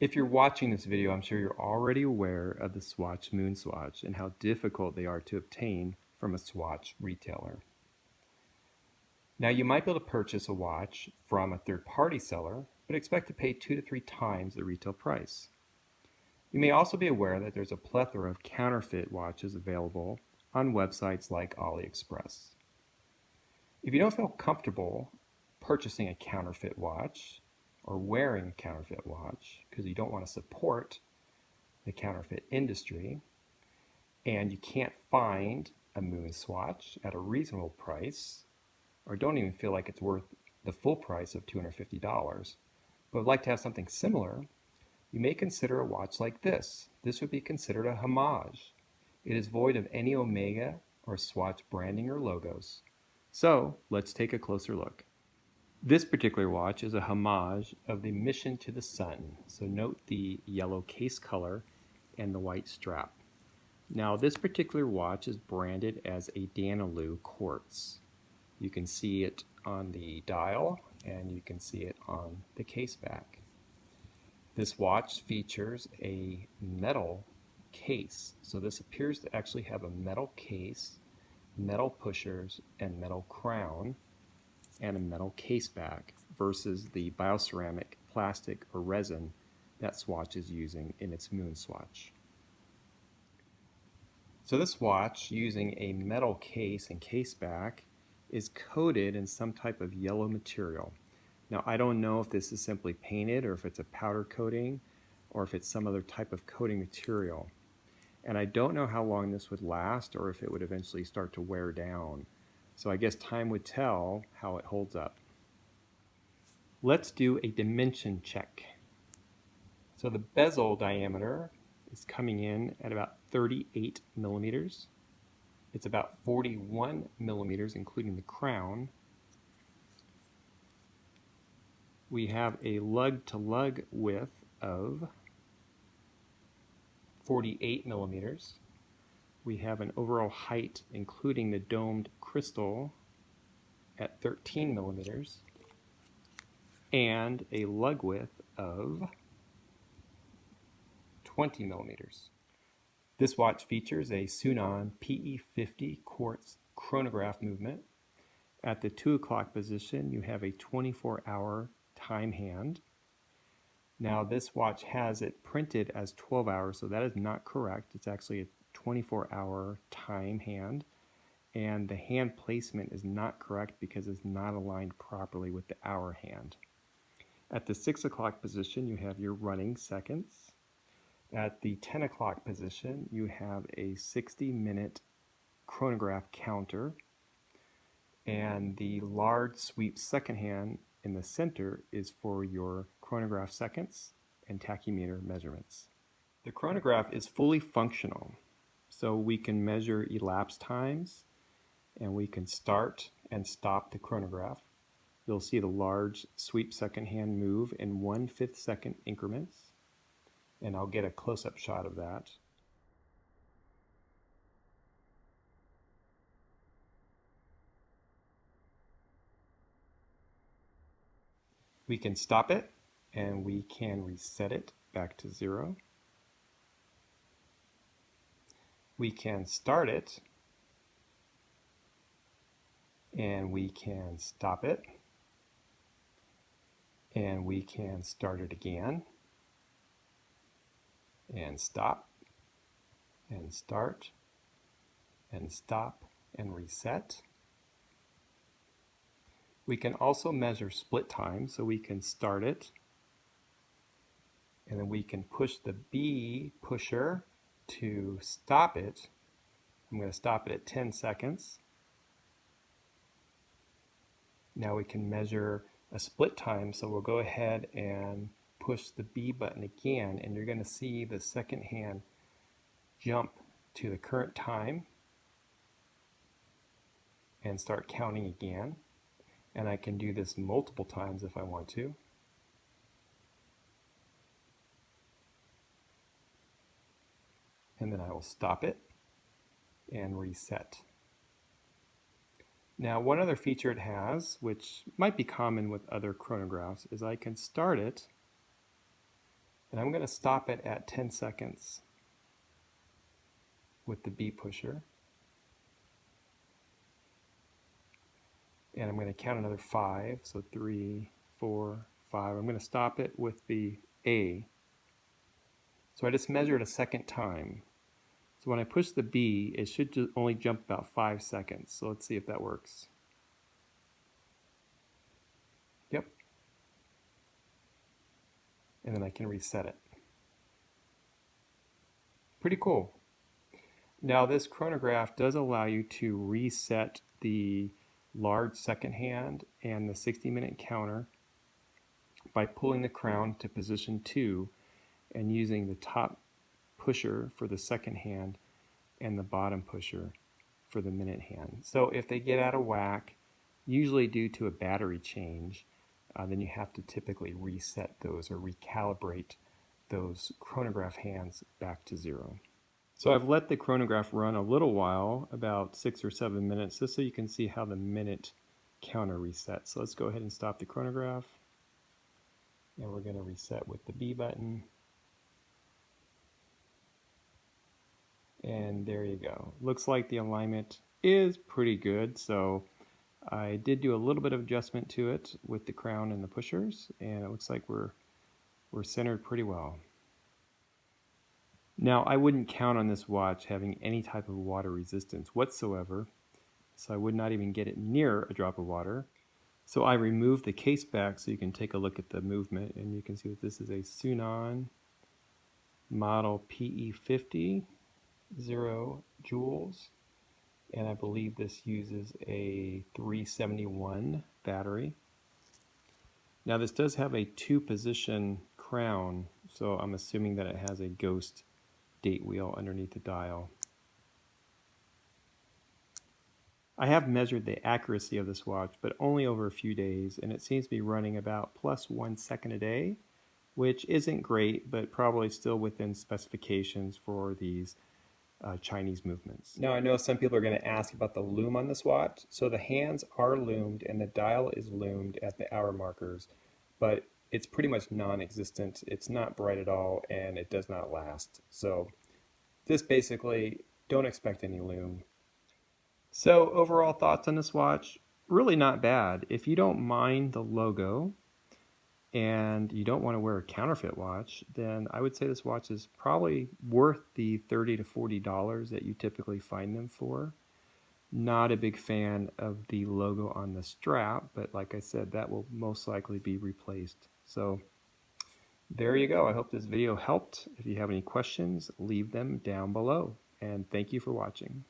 If you're watching this video, I'm sure you're already aware of the Swatch Moonswatch and how difficult they are to obtain from a Swatch retailer. Now, you might be able to purchase a watch from a third-party seller, but expect to pay 2 to 3 times the retail price. You may also be aware that there's a plethora of counterfeit watches available on websites like AliExpress. If you don't feel comfortable purchasing a counterfeit watch or wearing a counterfeit watch because you don't want to support the counterfeit industry, and you can't find a Moonswatch at a reasonable price, or don't even feel like it's worth the full price of $250, but would like to have something similar, you may consider a watch like this. This would be considered a homage. It is void of any Omega or Swatch branding or logos. So let's take a closer look. This particular watch is a homage of the Mission to the Sun. So note the yellow case color and the white strap. Now this particular watch is branded as a Dannilu quartz. You can see it on the dial and you can see it on the case back. This watch features a metal case. So this appears to actually have a metal case, metal pushers, and metal crown, and a metal case back versus the bioceramic, plastic, or resin that Swatch is using in its Moonswatch. So this watch, using a metal case and case back, is coated in some type of yellow material. Now, I don't know if this is simply painted or if it's a powder coating or if it's some other type of coating material. And I don't know how long this would last or if it would eventually start to wear down. So I guess time would tell how it holds up. Let's do a dimension check. So the bezel diameter is coming in at about 38 millimeters. It's about 41 millimeters, including the crown. We have a lug-to-lug width of 48 millimeters. We have an overall height, including the domed crystal, at 13 millimeters, and a lug width of 20 millimeters. This watch features a Sunon PE50 quartz chronograph movement. At the 2 o'clock position, you have a 24-hour time hand. Now this watch has it printed as 12 hours, so that is not correct. It's actually a 24-hour time hand, and the hand placement is not correct because it's not aligned properly with the hour hand. At the 6 o'clock position, you have your running seconds. At the 10 o'clock position, you have a 60-minute chronograph counter, and the large sweep second hand in the center is for your chronograph seconds and tachymeter measurements. The chronograph is fully functional, so we can measure elapsed times and we can start and stop the chronograph. You'll see the large sweep second hand move in 1/5 second increments, and I'll get a close-up shot of that. We can stop it and we can reset it back to 0. We can start it and we can stop it and we can start it again and stop and start and stop and reset. We can also measure split time, so we can start it and then we can push the B pusher to stop it. I'm going to stop it at 10 seconds. Now we can measure a split time, so we'll go ahead and push the B button again, and you're going to see the second hand jump to the current time and start counting again. And I can do this multiple times if I want to. And then I will stop it and reset. Now, one other feature it has, which might be common with other chronographs, is I can start it And I'm going to stop it at 10 seconds with the B pusher. And I'm going to count another 5, so 3, 4, 5. I'm going to stop it with the A. So I just measured a second time. So when I push the B, it should just only jump about 5 seconds. So let's see if that works. Yep. And then I can reset it. Pretty cool. Now this chronograph does allow you to reset the large second hand and the 60-minute counter by pulling the crown to position 2 and using the top pusher for the second hand and the bottom pusher for the minute hand. So if they get out of whack, usually due to a battery change, then you have to typically reset those or recalibrate those chronograph hands back to 0. So I've let the chronograph run a little while, about 6 or 7 minutes, just so you can see how the minute counter resets. So let's go ahead and stop the chronograph. And we're going to reset with the B button. And there you go. Looks like the alignment is pretty good. So I did do a little bit of adjustment to it with the crown and the pushers, and it looks like we're centered pretty well. Now, I wouldn't count on this watch having any type of water resistance whatsoever, so I would not even get it near a drop of water. So I removed the case back so you can take a look at the movement, and you can see that this is a Sunon model PE50, 0 joules, and I believe this uses a 371 battery. Now this does have a 2-position crown, so I'm assuming that it has a ghost date wheel underneath the dial. I have measured the accuracy of this watch, but only over a few days, and it seems to be running about +1 second a day, which isn't great, but probably still within specifications for these Chinese movements. Now I know some people are going to ask about the loom on this watch. So the hands are loomed and the dial is loomed at the hour markers, but it's pretty much non-existent. It's not bright at all and it does not last. So just basically don't expect any loom. So overall thoughts on this watch, really not bad. If you don't mind the logo and you don't want to wear a counterfeit watch, then I would say this watch is probably worth the $30 to $40 that you typically find them for. Not a big fan of the logo on the strap, but like I said, that will most likely be replaced. So there you go. I hope this video helped. If you have any questions, leave them down below. And thank you for watching.